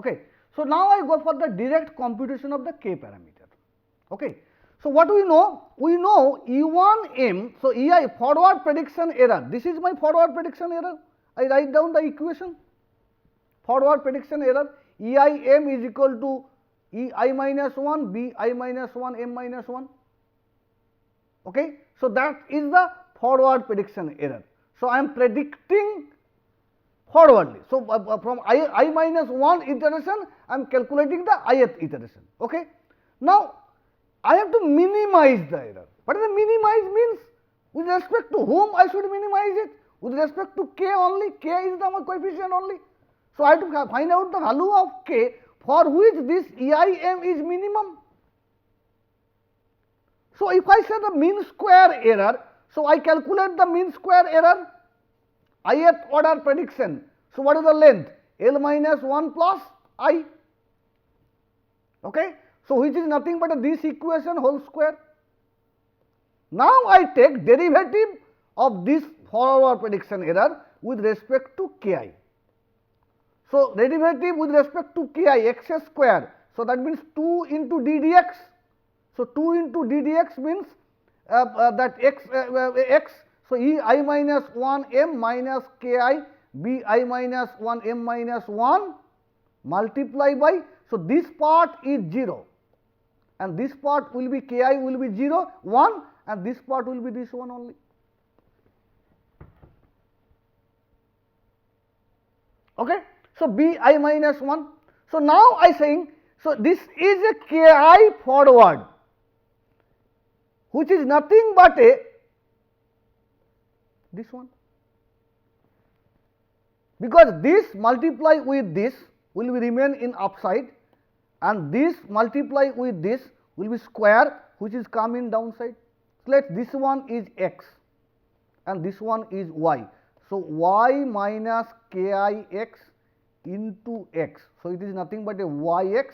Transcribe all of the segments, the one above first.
Okay. So now I go for the direct computation of the k parameter. Okay. So what we know? We know E1m, so EI forward prediction error. This is my forward prediction error. I write down the equation. Forward prediction error, EIm is equal to EI minus 1, BI minus 1, M minus 1. Okay. So that is the forward prediction error. So I am predicting forwardly. So from I minus 1 iteration, I am calculating the ith iteration. Okay. Now I have to minimize the error. What does minimize means? With respect to whom I should minimize it? With respect to k only. K is the coefficient only. So I have to find out the value of k for which this EIm is minimum. So if I say the mean square error, so I calculate the mean square error, ith order prediction. So what is the length? L minus 1 plus I. Okay. So which is nothing but this equation whole square. Now I take derivative of this forward prediction error with respect to ki. So derivative with respect to ki, x square. So that means 2 into d dx. So 2 into d dx means that x. So ei minus 1 m minus ki bi minus 1 m minus 1 multiply by. So this part is 0 and this part will be ki will be 0 1 and this part will be this one only. Okay. So bi minus 1. So now I saying, so this is a ki forward which is nothing but a this one, because this multiply with this will be remain in upside and this multiply with this will be square which is come in downside. So let this one is x and this one is y. So y minus ki x into x. So it is nothing but a yx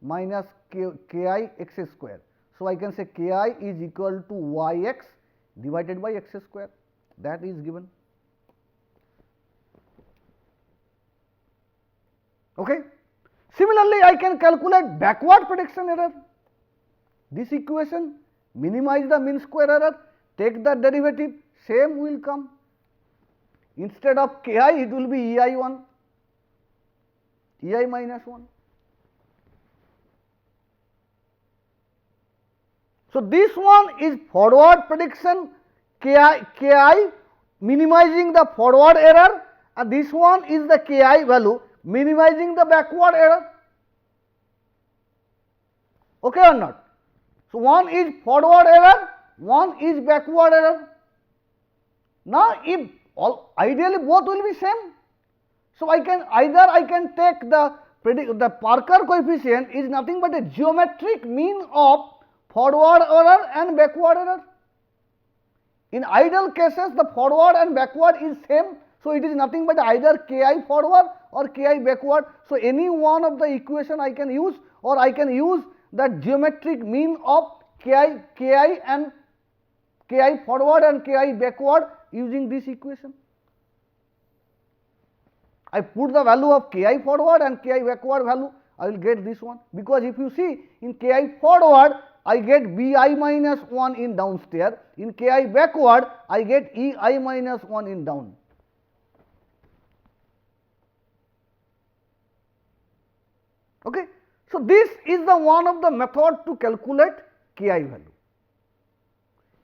minus ki x square. So I can say ki is equal to yx divided by x square. That is given. Okay. Similarly, I can calculate backward prediction error. This equation, minimize the mean square error, take the derivative, same will come. Instead of ki, it will be ei1, ei minus 1. So this one is forward prediction ki minimizing the forward error, and this one is the ki value minimizing the backward error. Okay or not? So one is forward error, one is backward error. Now if ideally both will be same, so I can take the Parker coefficient is nothing but a geometric mean of forward error and backward error. In ideal cases, the forward and backward is same, so it is nothing but either ki forward or ki backward. So any one of the equation I can use, or I can use that geometric mean of ki and ki forward and ki backward using this equation. I put the value of ki forward and ki backward value, I will get this one, because if you see in ki forward I get bi minus 1 in downstairs, in ki backward I get ei minus 1 in down. Okay. So this is the one of the method to calculate ki value.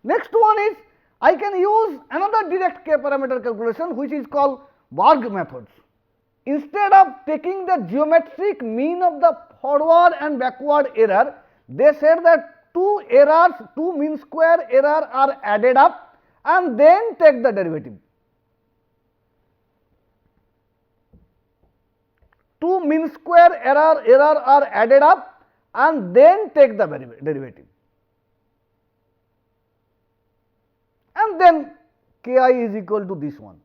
Next one is I can use another direct k parameter calculation which is called Berg methods. Instead of taking the geometric mean of the forward and backward error, they said that two mean square error are added up and then take the derivative. Two mean square error are added up and then take the derivative. And then ki is equal to this one.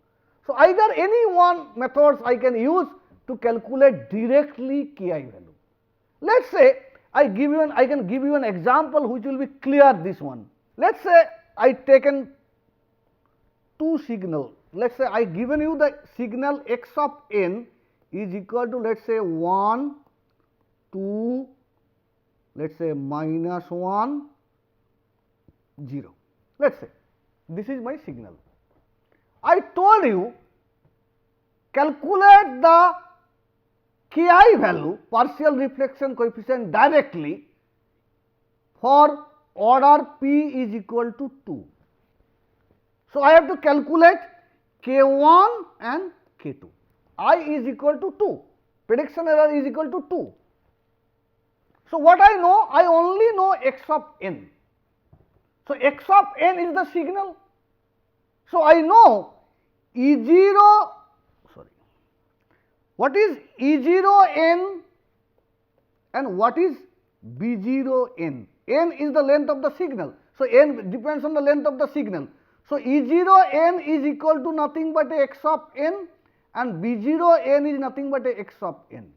So either any one methods I can use to calculate directly ki value. Let us say I can give you an example which will be clear this one. Let us say I taken two signal. Let us say I given you the signal x of n is equal to, let us say, 1, 2, let us say -1, 0. Let us say this is my signal. I told you calculate the Ki value, partial reflection coefficient, directly for order P is equal to 2. So, I have to calculate K1 and K2. I is equal to 2, prediction error is equal to 2. So, what I know? I only know x of n. So, x of n is the signal. So, I know E0, sorry, what is E0 n and what is B0 n? N is the length of the signal. So, n depends on the length of the signal. So, E0 n is equal to nothing but a x of n and B0 n is nothing but a x of n.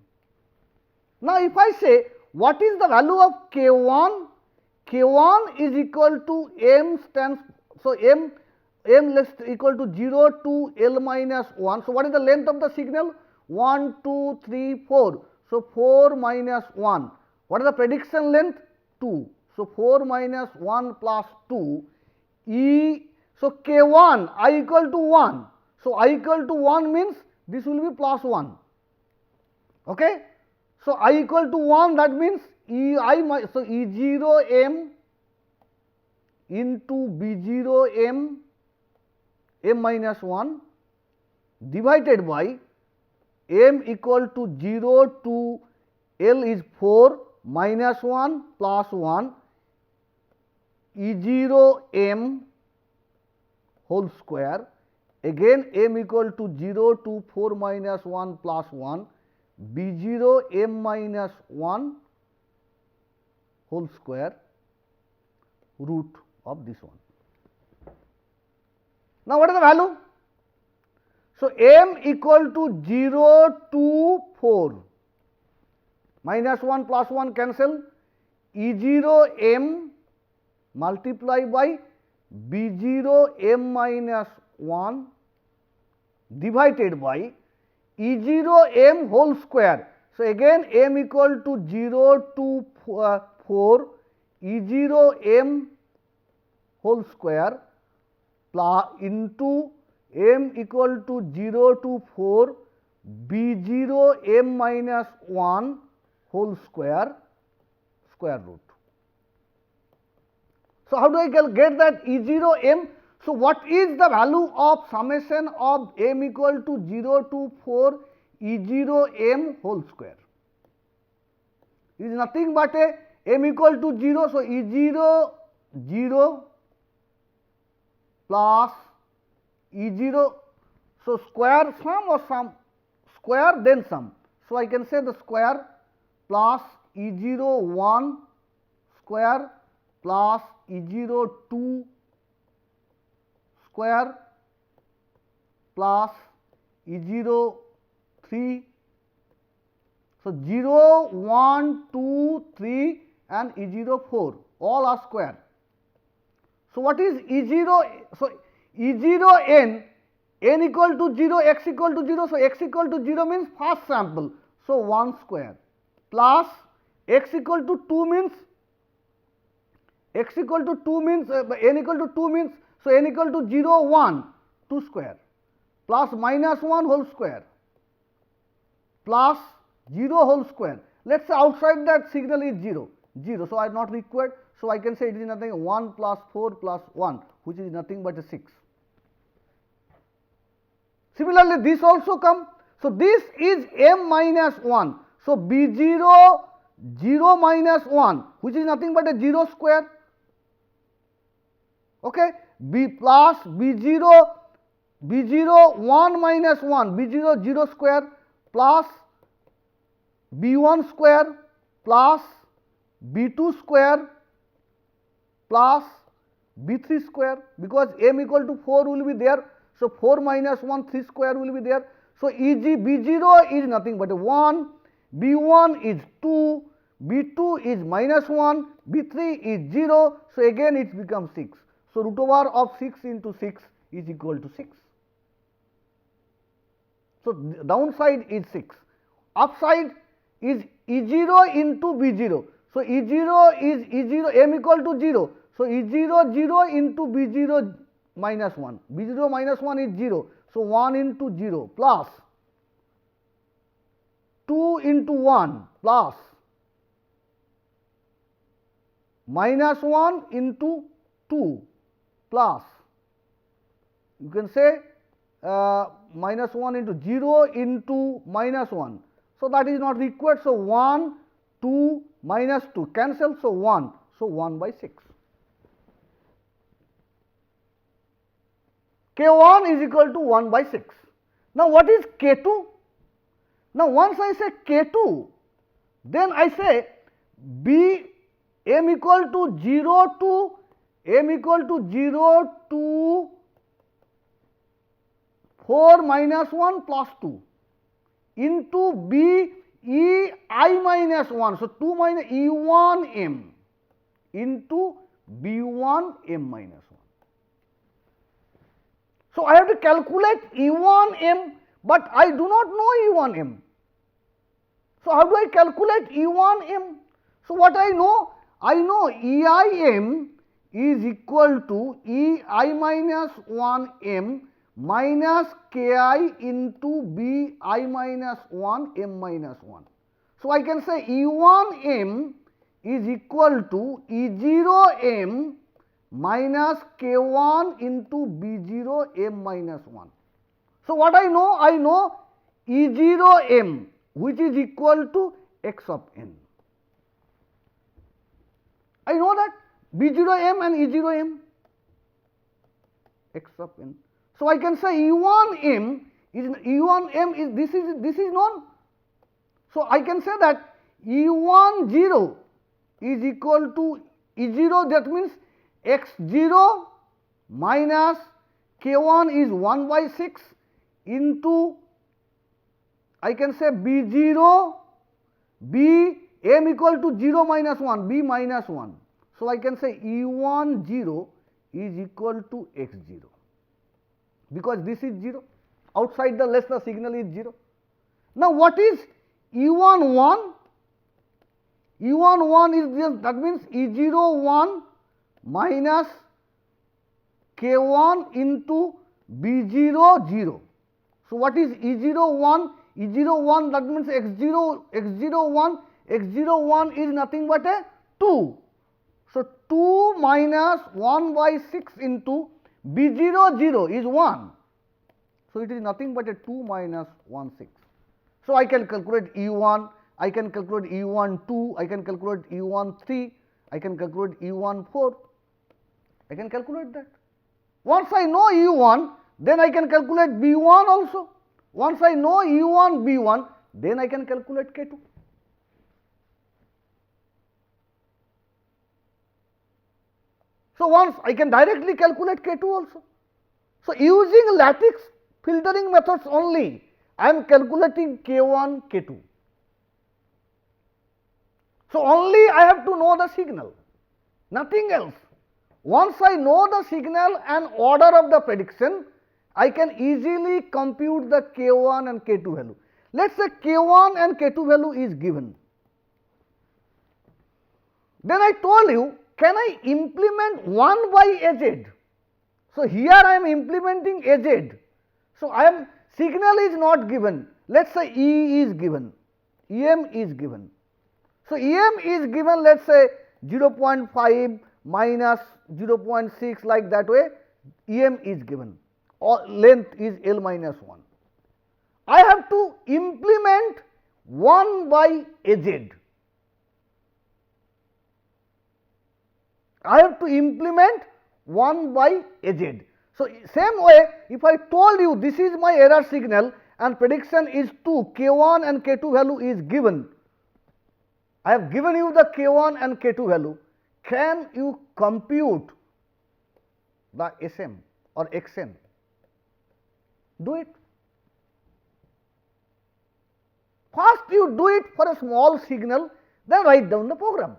Now, if I say what is the value of K1? K1 is equal to m stands, so m less equal to 0 to L minus 1. So, what is the length of the signal? 1, 2, 3, 4. So, 4 minus 1. What is the prediction length? 2. So, 4 minus 1 plus 2 E. So, K1 I equal to 1. So, I equal to 1 means this will be plus 1. Okay? So, I equal to 1, that means so E0 m into B0 m minus 1 divided by m equal to 0 to L is 4 minus 1 plus 1 E0 m whole square, again m equal to 0 to 4 minus 1 plus 1 B0 m minus 1 whole square root of this one. Now, what is the value? So, m equal to 0 to 4, minus 1 plus 1 cancel, E0 m multiplied by B0 m minus 1 divided by E0 m whole square. So, again m equal to 0 to 4 E0 m whole square plus into m equal to 0 to 4 B0 m minus 1 whole square root. So, how do I get that E0 m? So, what is the value of summation of m equal to 0 to 4 E0 m whole square? It is nothing but a m equal to 0. So, E0 0 plus E0. So, square sum or sum? Square then sum. So, I can say the square plus E0 1 square plus E0 2 square plus E0 3. So, 0, 1, 2, 3 and E0 4 all are square. So, what is E0? So, E0 n equal to 0, x equal to 0. So, x equal to 0 means first sample. So, 1 square plus x equal to 2 means n equal to 2 means, so n equal to 0, 1, 2 square plus minus 1 whole square plus 0 whole square. Let us say outside that signal is 0. So, I am not required. So, I can say it is nothing 1 plus 4 plus 1, which is nothing but a 6. Similarly, this also come. So, this is m minus 1. So, B0 0 minus 1, which is nothing but a 0 square. Okay. B plus B0 1 minus 1, B0 0 square plus B1 square plus B2 square plus B3 square, because m equal to 4 will be there. So, 4 minus 1 3 square will be there. So, B0 is nothing but a 1, B1 is 2, B2 is minus 1, B3 is 0. So, again it becomes 6. So, root over of 6 into 6 is equal to 6. So, downside is 6, upside is E0 into B0. So, E0 is E0 m equal to 0. So, E0 0 into B0 minus 1, B0 minus 1 is 0. So, 1 into 0 plus 2 into 1 plus minus 1 into 2 plus, you can say minus 1 into 0 into minus 1. So, that is not required. So, 1, 2, minus 2 cancel. So, 1. So, 1 by 6. K1 is equal to 1 by 6. Now, what is K2? Now, once I say K2, then I say B m equal to 0 to m equal to 0 to 4 minus 1 plus 2 into B E I minus 1. So, 2 minus E1 m into B1 m minus 1. So, I have to calculate E1 m, but I do not know E1 m. So, how do I calculate E1 m? So, what I know? I know EI m is equal to EI minus 1 m minus Ki into Bi minus 1 m minus 1. So, I can say E1 m is equal to E0 m minus K1 into B0 m minus 1. So, what I know? I know E0 m, which is equal to x of n. I know that B0 m and E0 m, x of n. So, I can say E1 m is this is known. So, I can say that E1 0 is equal to E0, that means x0 minus K1 is 1 by 6 into, I can say B0 B m equal to 0 minus 1 B minus 1. So, I can say E1 0 is equal to x0, because this is 0, outside the less the signal is 0. Now, what is E1 1? E1 1 is just, that means E0 1 minus K1 into B0 0. So, what is E0 1? E0 1, that means x0 1, x0 1 is nothing but a 2. So, 2 minus 1 by 6 into B0 0 is 1. So, it is nothing but a 2 minus 1 6. So, I can calculate E1, I can calculate E1 2, I can calculate E1 3, I can calculate E1 4, I can calculate that. Once I know E1, then I can calculate B1 also. Once I know E1 B1, then I can calculate K2. So, once I can directly calculate K2 also. So, using lattice filtering methods only, I am calculating K1, K2. So, only I have to know the signal, nothing else. Once I know the signal and order of the prediction, I can easily compute the K1 and K2 value. Let us say K1 and K2 value is given. Then I told you, can I implement 1 by AZ? So, here I am implementing AZ. So, signal is not given. Let us say E is given, EM is given. So, EM is given, let us say 0.5 minus 0.6, like that way EM is given, or length is L minus 1. I have to implement 1 by AZ. I have to implement 1 by AZ. So, same way, if I told you this is my error signal and prediction is 2, K1 and K2 value is given, I have given you the K1 and K2 value, can you compute the SM or XN? Do it. First you do it for a small signal, then write down the program.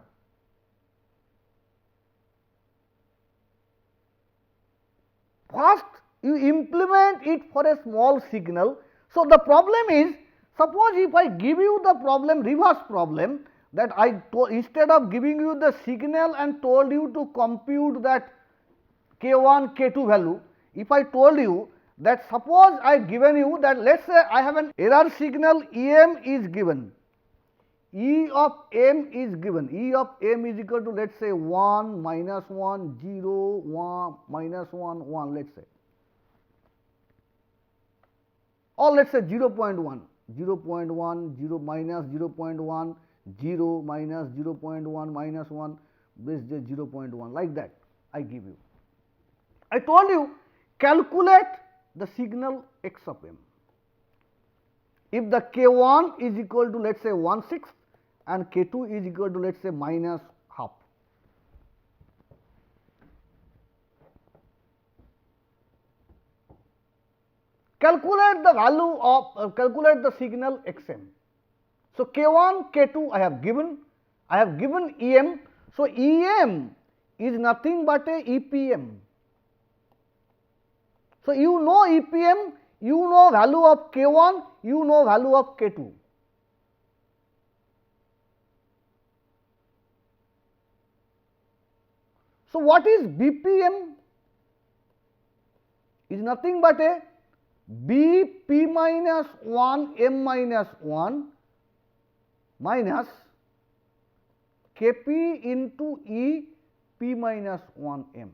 First you implement it for a small signal. So the problem is, suppose if I give you the problem, reverse problem, that instead of giving you the signal and told you to compute that K1, K2 value, if I told you that suppose I given you that, let us say I have an error signal EM is given, E of M is given, E of M is equal to, let us say 1, minus 1, 0, 1, minus 1, 1, let us say, or let us say 0.1, 0.1, 0, minus 0.1, 0, minus 0.1, minus 1, this is 0.1, like that I give you. I told you calculate the signal x of m. If the K1 is equal to, let us say 1/6 and K2 is equal to, let us say minus half. Calculate the value of, calculate the signal xm. So K1, K2 I have given EM. So EM is nothing but a EPM. So you know EPM, you know value of K1, you know value of K2. So what is BPM? Is nothing but a BP minus 1 M minus 1 minus Kp into E P minus 1 M.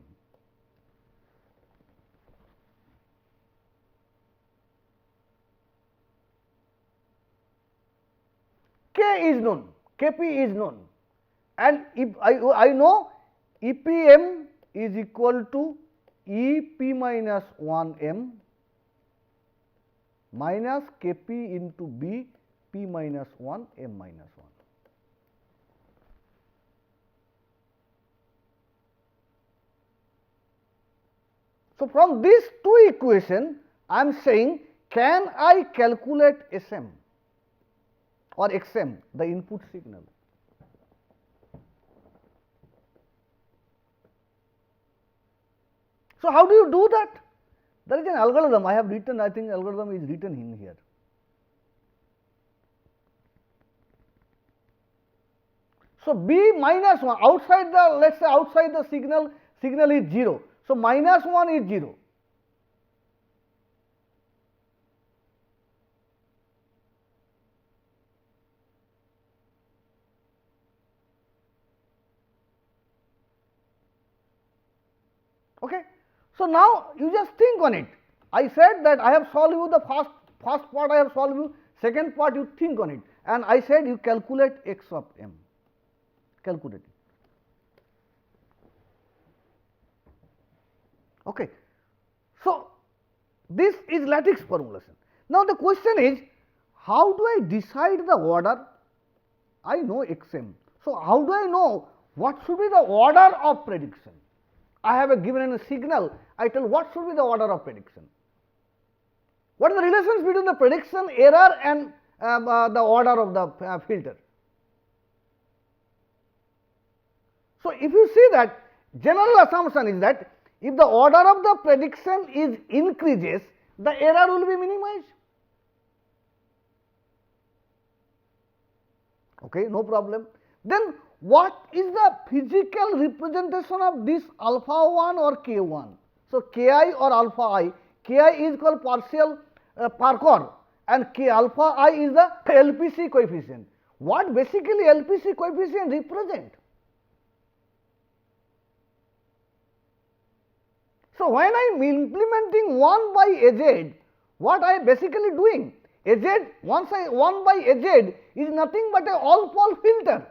K is known, Kp is known, and if I know EPM is equal to EP minus 1 M minus Kp into B P minus 1 M minus 1. So from these two equations, I am saying, can I calculate SM or XM, the input signal? So how do you do that? There is an algorithm I have written, I think algorithm is written in here. So B minus 1, outside the, let us say outside the signal is 0. So minus 1 is 0. Okay. So now you just think on it. I said that I have solved you the first part, I have solved you, second part you think on it, and I said you calculate x of m. Calculate it. Okay. So this is lattice formulation. Now the question is, how do I decide the order? I know xm. So how do I know what should be the order of prediction? I have a given a signal, I tell what should be the order of prediction. What is the relations between the prediction error and the order of the filter? So if you see that, general assumption is that if the order of the prediction is increases, the error will be minimized. Okay, no problem. Then what is the physical representation of this alpha 1 or K1? So Ki or alpha I, Ki is called partial Parkhor and K alpha I is the LPC coefficient. What basically LPC coefficient represent? So when I am implementing 1 by Az, what I am basically doing? Az, 1 by Az is nothing but a all-pole filter.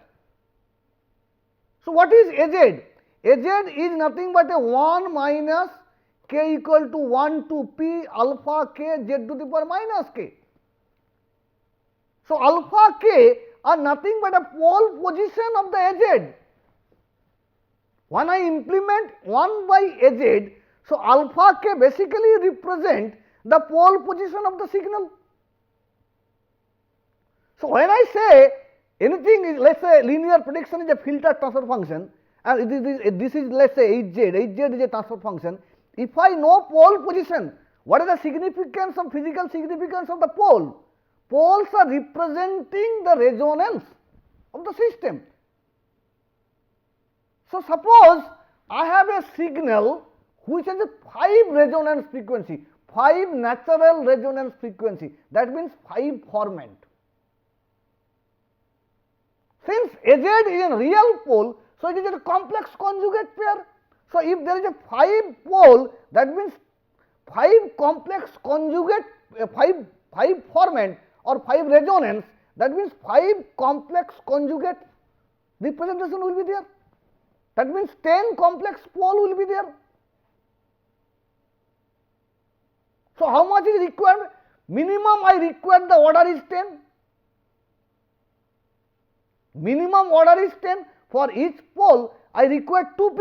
So what is Az? Az is nothing but a 1 minus k equal to 1 to p alpha k z to the power minus k. So alpha k are nothing but a pole position of the Az. When I implement 1 by Az, so alpha k basically represent the pole position of the signal. So when I say anything is, let us say linear prediction is a filter transfer function, and this is let us say Hz is a transfer function. If I know pole position, What is the significance of physical significance of the pole? Poles are representing the resonance of the system. So suppose I have a signal which has a 5 resonance frequency, 5 natural resonance frequency, that means 5 formant. Since AZ is a real pole, so it is a complex conjugate pair. So if there is a 5 pole, that means 5 complex conjugate, 5 formant or 5 resonance, that means 5 complex conjugate representation will be there. That means 10 complex pole will be there. So how much is required? Minimum I require the order is 10. Minimum order is 10. For each pole I require 2p.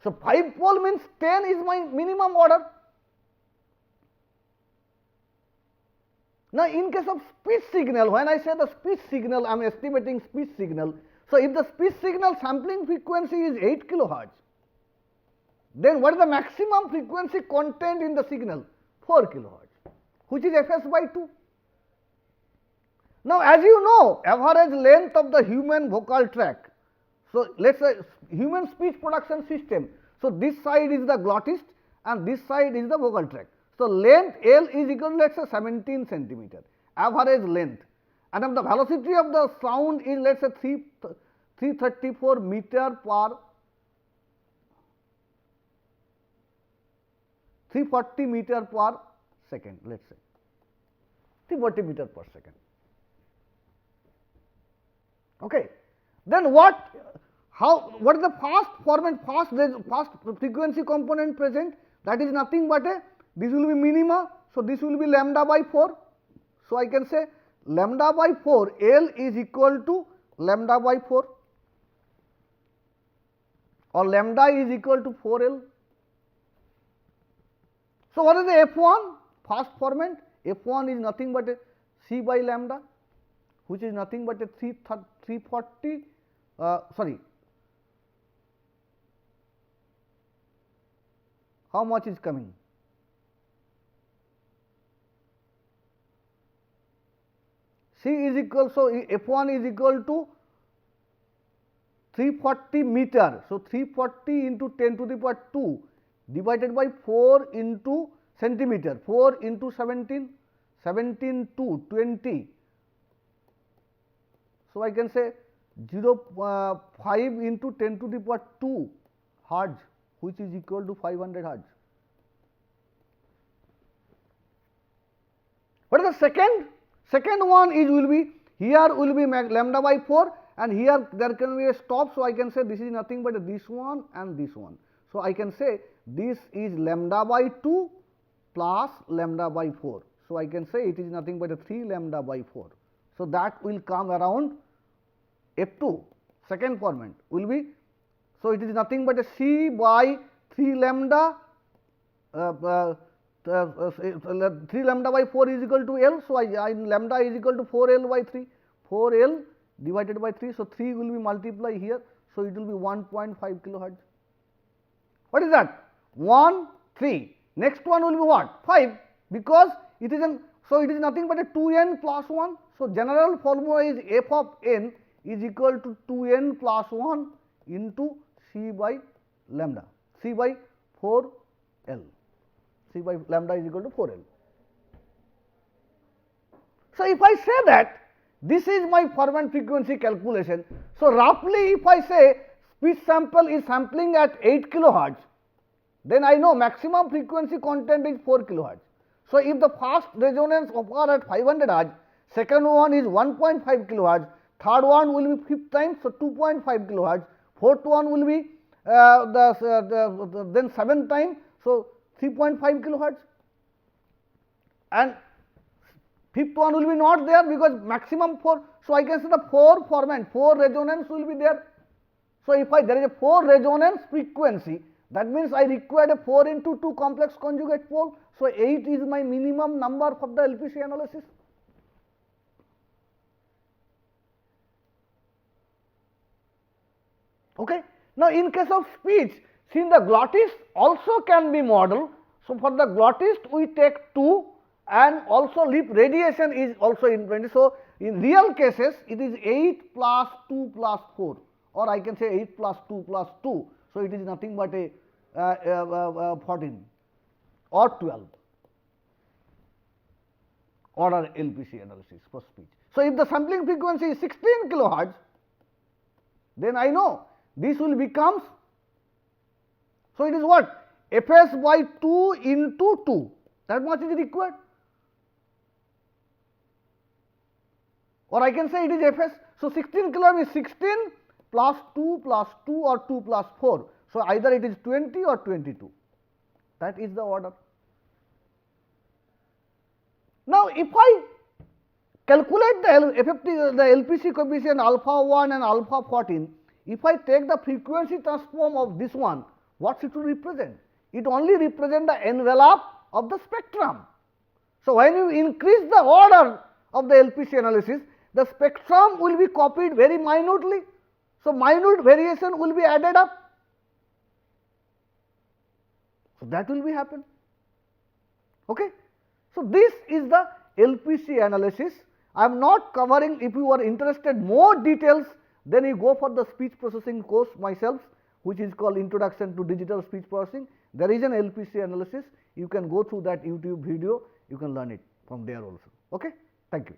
So 5 pole means 10 is my minimum order. Now in case of speech signal, when I say the speech signal, I am estimating speech signal. So if the speech signal sampling frequency is 8 kilohertz, then what is the maximum frequency content in the signal? 4 kilohertz, which is Fs by 2. Now as you know, average length of the human vocal tract. So let us say human speech production system. So this side is the glottist and this side is the vocal tract. So length L is equal to let us say 17 centimeter, average length, and the velocity of the sound is let us say 334 meter per 340 meter per second, let us say 340 meter per second. Okay. Then what is the fast frequency component present? That is nothing but this will be minima, so this will be lambda by 4. So I can say lambda by 4, L is equal to lambda by 4, or lambda is equal to 4L. So what is the F1? Fast formant. F1 is nothing but C by lambda, which is nothing but 340, how much is coming? C is equal, so F1 is equal to 340 meter. So 340 into 10 to the power 2 divided by 4 into centimeter, 4 into 17, 17 to 20. So I can say 0.5 into 10 to the power 2 hertz, which is equal to 500 hertz. What is the second? Second one is will be, here will be lambda by 4 and here there can be a stop. So I can say this is nothing but this one and this one. So I can say this is lambda by 2 plus lambda by 4. So I can say it is nothing but 3 lambda by 4. So that will come around F2, second formant will be, so it is nothing but C by 3 lambda, 3 lambda by 4 is equal to L. So lambda is equal to 4L by 3, 4L divided by 3. So 3 will be multiplied here. So it will be 1.5 kilohertz. What is that? 1, 3. Next one will be what? 5, because it is so it is nothing but a 2n plus 1. So general formula is f of n is equal to 2n plus 1 into C by lambda, C by 4L. C by lambda is equal to 4L. So if I say that this is my formant frequency calculation, so roughly if I say speech sample is sampling at 8 kilohertz, then I know maximum frequency content is 4 kilohertz. So if the first resonance occur at 500 hertz, second one is 1.5 kilohertz, third one will be 5th time, so 2.5 kilohertz, fourth one will be then 7th time, so 3.5 kilohertz, and fifth one will be not there because maximum 4. So I can say the 4 formant, 4 resonance will be there. So if there is a 4 resonance frequency, that means I required a 4 into 2 complex conjugate pole. So 8 is my minimum number for the LPC analysis. Okay. Now in case of speech, since the glottis also can be modeled, So for the glottist we take 2 and also lip radiation is also implemented. So in real cases it is 8 plus 2 plus 4, or I can say 8 plus 2 plus 2. So it is nothing but a 14 or 12 order LPC analysis for speech. So if the sampling frequency is 16 kilohertz, then I know this will becomes, so it is what, Fs by 2 into 2, that much is required, or I can say it is Fs. So 16 kilohertz is 16 plus 2 or 2 plus 4. So either it is 20 or 22, that is the order. Now if I calculate the LPC coefficient alpha 1 and alpha 14, if I take the frequency transform of this one, what it will represent? It only represents the envelope of the spectrum. So when you increase the order of the LPC analysis, the spectrum will be copied very minutely. So minute variation will be added up. So that will be happen. Okay. So this is the LPC analysis. I am not covering. If you are interested more details, then you go for the speech processing course myself, which is called Introduction to Digital Speech Processing. There is an LPC analysis. You can go through that YouTube video. You can learn it from there also. Okay. Thank you.